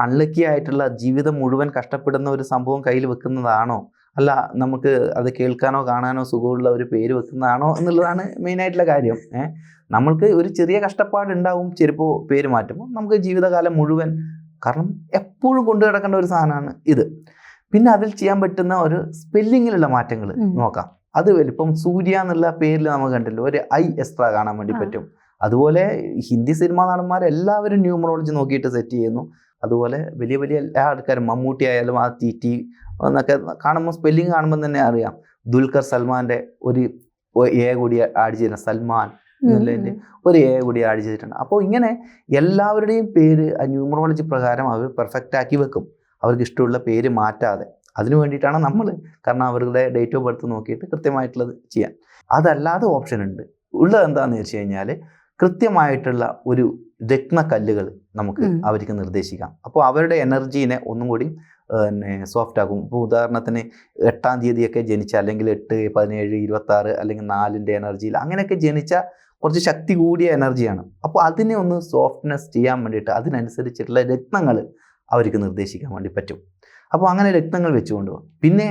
Unlucky ആയിട്ടുള്ള ജീവിതം മുഴുവൻ കഷ്ടപ്പെടുന്ന ഒരു സംഭവം കയ്യിൽ വെക്കുന്നതാണോ, അല്ല നമുക്ക് അത് കേൾക്കാനോ കാണാനോ സുഖമുള്ള ഒരു പേര് വെക്കുന്നതാണോ എന്നുള്ളതാണ് മെയിനായിട്ടുള്ള കാര്യം. നമ്മൾക്ക് ഒരു ചെറിയ കഷ്ടപ്പാടുണ്ടാവും ചിലപ്പോൾ പേര് മാറ്റുമ്പോൾ, നമുക്ക് ജീവിതകാലം മുഴുവൻ, കാരണം എപ്പോഴും കൊണ്ടു കിടക്കേണ്ട ഒരു സാധനമാണ് ഇത്. പിന്നെ അതിൽ ചെയ്യാൻ പറ്റുന്ന ഒരു സ്പെല്ലിങ്ങിലുള്ള മാറ്റങ്ങൾ നോക്കാം. അത് ഇപ്പം സൂര്യ എന്നുള്ള പേരിൽ നമുക്ക് കണ്ടല്ലോ ഒരു ഐ എക്സ്ട്രാ കാണാൻ വേണ്ടി പറ്റും. അതുപോലെ ഹിന്ദി സിനിമാ നടന്മാരെല്ലാവരും ന്യൂമറോളജി നോക്കിയിട്ട് സെറ്റ് ചെയ്യുന്നു. അതുപോലെ വലിയ വലിയ എല്ലാ ആൾക്കാരും, മമ്മൂട്ടി ആയാലും ആ ടി എന്നൊക്കെ കാണുമ്പോൾ സ്പെല്ലിങ് കാണുമ്പോൾ തന്നെ അറിയാം. ദുൽഖർ സൽമാൻ്റെ ഒരു എ കൂടി ആഡ് ചെയ്യുന്ന സൽമാൻ എന്നുള്ളതിൻ്റെ ഒരു എ കൂടി ആഡ് ചെയ്തിട്ടുണ്ട്. അപ്പോൾ ഇങ്ങനെ എല്ലാവരുടെയും പേര് ആ ന്യൂമറോളജി പ്രകാരം അവർ പെർഫെക്റ്റ് ആക്കി വെക്കും, അവർക്ക് ഇഷ്ടമുള്ള പേര് മാറ്റാതെ. അതിനു വേണ്ടിയിട്ടാണ് നമ്മൾ, കാരണം അവരുടെ ഡേറ്റ് ഓഫ് ബർത്ത് നോക്കിയിട്ട് കൃത്യമായിട്ടുള്ളത് ചെയ്യാൻ. അതല്ലാതെ ഓപ്ഷൻ ഉണ്ട്. ഉള്ളത് എന്താണെന്ന് വെച്ച് കഴിഞ്ഞാൽ കൃത്യമായിട്ടുള്ള ഒരു രത്നക്കല്ലുകൾ നമുക്ക് അവർക്ക് നിർദ്ദേശിക്കാം. അപ്പോൾ അവരുടെ എനർജീനെ ഒന്നും കൂടി സോഫ്റ്റ് ആക്കും. ഇപ്പോൾ ഉദാഹരണത്തിന് 8-ാം തീയതിയൊക്കെ ജനിച്ച, അല്ലെങ്കിൽ 8, 17, 26 അല്ലെങ്കിൽ 4ൻ്റെ എനർജിയിൽ അങ്ങനെയൊക്കെ ജനിച്ച കുറച്ച് ശക്തി കൂടിയ എനർജിയാണ്. അപ്പോൾ അതിനെ ഒന്ന് സോഫ്റ്റ്നെസ് ചെയ്യാൻ വേണ്ടിയിട്ട് അതിനനുസരിച്ചിട്ടുള്ള രത്നങ്ങൾ അവർക്ക് നിർദ്ദേശിക്കാൻ വേണ്ടി പറ്റും. അപ്പോൾ അങ്ങനെ രത്നങ്ങൾ വെച്ച് കൊണ്ടുപോകാം. പിന്നെ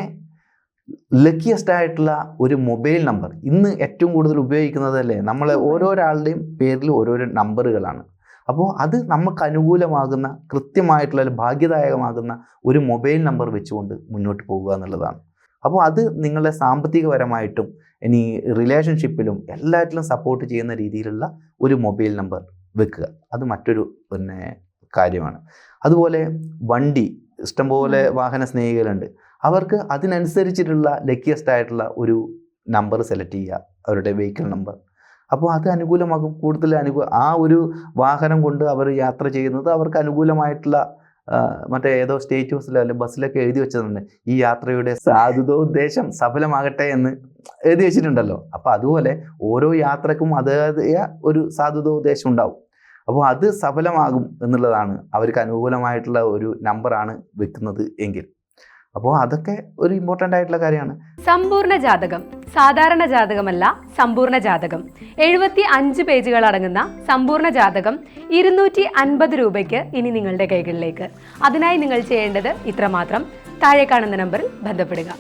ലക്കിയസ്റ്റ് ആയിട്ടുള്ള ഒരു മൊബൈൽ നമ്പർ ഇന്ന് ഏറ്റവും കൂടുതൽ ഉപയോഗിക്കുന്നതല്ലേ, നമ്മളെ ഓരോരാളുടെയും പേരിൽ ഓരോരോ നമ്പറുകളാണ്. അപ്പോൾ അത് നമുക്ക് അനുകൂലമാകുന്ന, കൃത്യമായിട്ടുള്ള ഭാഗ്യദായകമാകുന്ന ഒരു മൊബൈൽ നമ്പർ വെച്ചുകൊണ്ട് മുന്നോട്ട് പോകുക എന്നുള്ളതാണ്. അപ്പോൾ അത് നിങ്ങളെ സാമ്പത്തികപരമായിട്ടും ഇനി റിലേഷൻഷിപ്പിലും എല്ലാറ്റിലും സപ്പോർട്ട് ചെയ്യുന്ന രീതിയിലുള്ള ഒരു മൊബൈൽ നമ്പർ വെക്കുക. അത് മറ്റൊരു കാര്യമാണ്. അതുപോലെ വണ്ടി, ഇഷ്ടംപോലെ വാഹന സ്നേഹികളുണ്ട്, അവർക്ക് അതിനനുസരിച്ചിട്ടുള്ള ലക്കിയസ്റ്റ് ആയിട്ടുള്ള ഒരു നമ്പർ സെലക്ട് ചെയ്യുക, അവരുടെ വെഹിക്കിൾ നമ്പർ. അപ്പോൾ അത് അനുകൂലമാകും. കൂടുതൽ ആ ഒരു വാഹനം കൊണ്ട് അവർ യാത്ര ചെയ്യുന്നത് അവർക്ക് അനുകൂലമായിട്ടുള്ള, മറ്റേ ഏതോ സ്റ്റേറ്റ് ഹൗസിലോ അല്ലെങ്കിൽ ബസ്സിലൊക്കെ എഴുതി വെച്ചതുണ്ട്, ഈ യാത്രയുടെ സാധുതോദ്ദേശം സഫലമാകട്ടെ എന്ന് എഴുതി വെച്ചിട്ടുണ്ടല്ലോ. അപ്പോൾ അതുപോലെ ഓരോ യാത്രക്കും അതേതായ ഒരു സാധുതോദ്ദേശം ഉണ്ടാവും. അപ്പോൾ അത് സഫലമാകും എന്നുള്ളതാണ്, അവർക്ക് അനുകൂലമായിട്ടുള്ള ഒരു നമ്പറാണ് വെക്കുന്നത് എങ്കിൽ. അപ്പോൾ അതൊക്കെ ഒരു ഇമ്പോർട്ടൻ്റ് ആയിട്ടുള്ള കാര്യമാണ്. സമ്പൂർണ്ണ ജാതകം സാധാരണ ജാതകമല്ല, സമ്പൂർണ്ണ ജാതകം 75 പേജുകൾ അടങ്ങുന്ന സമ്പൂർണ്ണ ജാതകം 250 രൂപയ്ക്ക് ഇനി നിങ്ങളുടെ കൈകളിലേക്ക്. അതിനായി നിങ്ങൾ ചെയ്യേണ്ടത് ഇത്രമാത്രം: താഴെ കാണുന്ന നമ്പറിൽ ബന്ധപ്പെടുക.